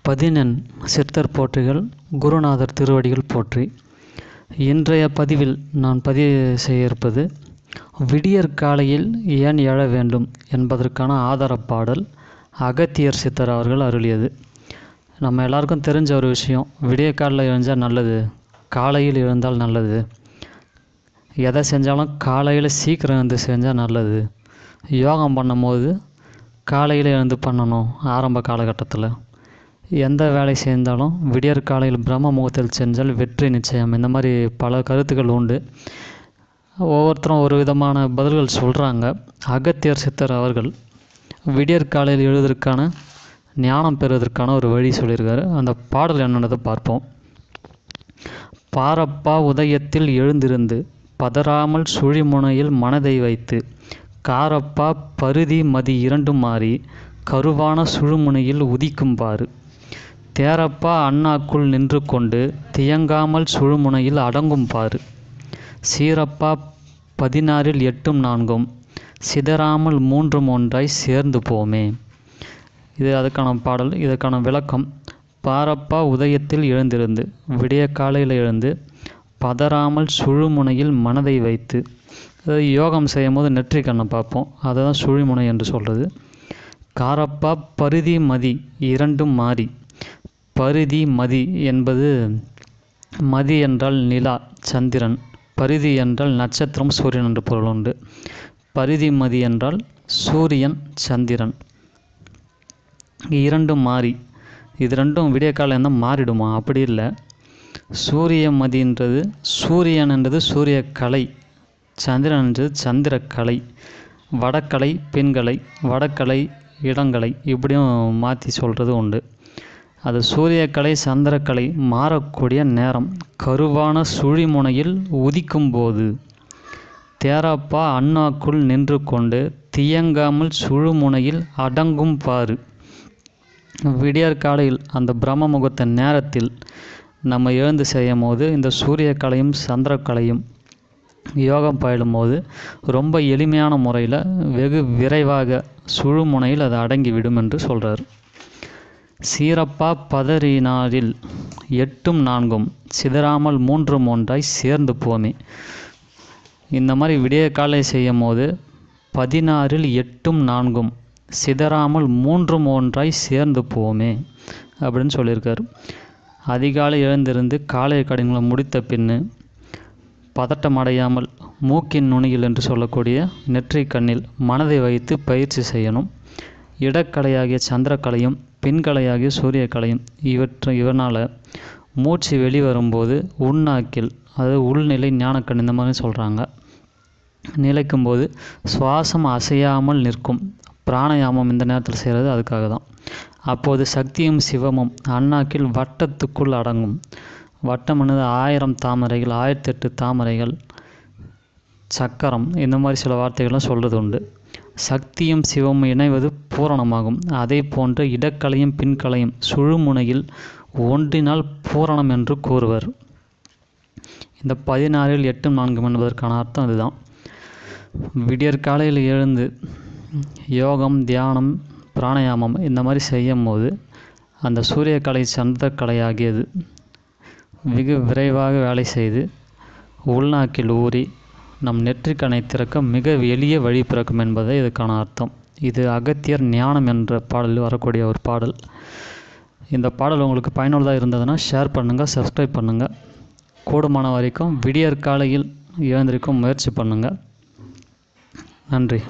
பதினெண் சித்தர் போற்றிகள் குருநாதர் திருவடிகள் போற்றி. இன்றைய பதிவில் நான் பதிவு செய்ய இருப்பது விடியற் காலையில் ஏன் எழ வேண்டும் என்பதற்கான ஆதாரப் பாடல் அகத்தியர் சித்தர் அவர்கள் அருளியது. நம்ம எல்லாருக்கும் தெரிஞ்ச ஒரு விஷயம், விடிய காலையில் எழுந்தால் நல்லது, காலையில் எழுந்தால் நல்லது, எதை செஞ்சாலும் காலையில் சீக்கிரம் எழுந்து செஞ்சால் நல்லது, யோகம் பண்ணும்போது காலையில் எழுந்து பண்ணணும், ஆரம்ப காலகட்டத்தில் எந்த வேலை செய்தாலும் விடியற் காலையில் பிரம்ம முகூர்த்தத்தில் செஞ்சால் வெற்றி நிச்சயம். இந்த மாதிரி பல கருத்துக்கள் உண்டு. ஒவ்வொருத்தரும் ஒரு விதமான பதில்கள் சொல்கிறாங்க. அகத்தியர் சித்தர் அவர்கள் விடியற் காலையில் எழுவதற்கான ஞானம் பெறுவதற்கான ஒரு வழி சொல்லியிருக்காரு. அந்த பாடல் என்னன்றதை பார்ப்போம். பாரப்பா உதயத்தில் எழுந்திருந்து பதறாமல் சுழிமுனையில் மனதை வைத்து, காரப்பா பருதி மதி இரண்டும் மாறி கருவான சுழுமுனையில் உதிக்கும் பாரு, தேரப்பா அண்ணாக்குள் நின்று கொண்டு தியங்காமல் சுழுமுனையில் அடங்கும் பாரு, சீரப்பா 16 8 4 சிதறாமல் 3 ஒன்றாய் சேர்ந்து போமே. இது அதுக்கான பாடல். இதற்கான விளக்கம்: பாரப்பா உதயத்தில் எழுந்திருந்து, விடிய காலையில் எழுந்து, பதறாமல் சுழுமுனையில் மனதை வைத்து, அதாவது யோகம் செய்யும் போது நெற்றி கண்ணை பார்ப்போம், அதை தான் சுழிமுனை என்று சொல்கிறது. காரப்பா பருதி மதி இரண்டும் மாறி, பருதி மதி என்பது மதி என்றால் நிலா சந்திரன், பருதி என்றால் நட்சத்திரம் சூரியன் என்று பொருள் உண்டு. பருதி மதி என்றால் சூரியன் சந்திரன், இரண்டும் மாறி. இது ரெண்டும் விடிய காலம் இருந்தால் மாறிடுமா? அப்படி இல்லை. சூரிய மதின்றது சூரியன் என்றது சூரிய கலை, சந்திரன் என்றது சந்திர கலை, வடக்கலை பெண்கலை, வடக்கலை இடங்கலை, இப்படியும் மாற்றி சொல்கிறது உண்டு. அது சூரியக்கலை சந்திரக்கலை மாறக்கூடிய நேரம் கருவான சுழிமுனையில் உதிக்கும் போது, தேரப்பா அண்ணாக்குள் நின்று கொண்டு தியங்காமல் சுழுமுனையில் அடங்கும் பாரு. விடியற் காலையில் அந்த பிரம்ம முகூர்த்த நேரத்தில் நம்ம எழுந்து செய்யும் போது இந்த சூரியக்கலையும் சந்திரக்கலையும் யோகம் பயிலும் போது ரொம்ப எளிமையான முறையில் வெகு விரைவாக சுழுமுனையில் அது அடங்கிவிடும் என்று சொல்கிறார். சீரப்பா 16 8 4 சிதறாமல் 3 ஒன்றாய் சேர்ந்து போமே. இந்த மாதிரி விடிய காலை செய்யும் போது 16 8 4 சிதறாமல் 3 ஒன்றாய் சேர்ந்து போமே அப்படின்னு சொல்லியிருக்கார். அதிகாலை எழுந்திருந்து காலை கடன்களை முடித்த பின்னு பதட்டம் அடையாமல் மூக்கின் நுனியில் என்று சொல்லக்கூடிய நெற்றி கண்ணில் மனதை வைத்து பயிற்சி செய்யணும். இடக்கலையாகிய சந்திரக்கலையும் பெண்கலையாகிய சூரியக்கலையும் இவனால் மூச்சு வெளிவரும்போது உள்நாக்கில், அதாவது உள்நிலை ஞானக்கண் இந்த மாதிரி சொல்கிறாங்க, நிலைக்கும் போது சுவாசம் அசையாமல் நிற்கும். பிராணயாமம் இந்த நேரத்தில் செய்கிறது அதுக்காக தான். அப்போது சக்தியும் சிவமும் அண்ணாக்கில் வட்டத்துக்குள் அடங்கும். வட்டம் என்னது? 1000 தாமரைகள், 1008 தாமரைகள், சக்கரம், இந்த மாதிரி சில வார்த்தைகள்லாம் சொல்கிறது உண்டு. சக்தியும் சிவமும் இணைவது பூரணமாகும். அதே போன்று இடக்கலையும் பின்கலையும் சுழுமுனையில் ஒன்றினால் பூரணம் என்று கூறுவர். இந்த 16 8 4 என்பதற்கான அர்த்தம் இதுதான். விடியற் காலையில் எழுந்து யோகம் தியானம் பிராணயாமம் இந்த மாதிரி செய்யும் போது அந்த சூரியக்கலை சந்திரக்கலை ஆகியது வெகு விரைவாக வேலை செய்து உள்நாக்கில் ஊறி நம் நெற்றிக்கணை திறக்க மிக எளிய வழி பிறக்கும் என்பதே இதுக்கான அர்த்தம். இது அகத்தியர் ஞானம் என்ற பாடலில் வரக்கூடிய ஒரு பாடல். இந்த பாடல் உங்களுக்கு பயனுள்ளதாக இருந்ததுன்னா ஷேர் பண்ணுங்கள், சப்ஸ்கிரைப் பண்ணுங்கள். கூடுமான வரைக்கும் விடியற் காலையில் எழுந்திருக்கும் முயற்சி பண்ணுங்கள். நன்றி.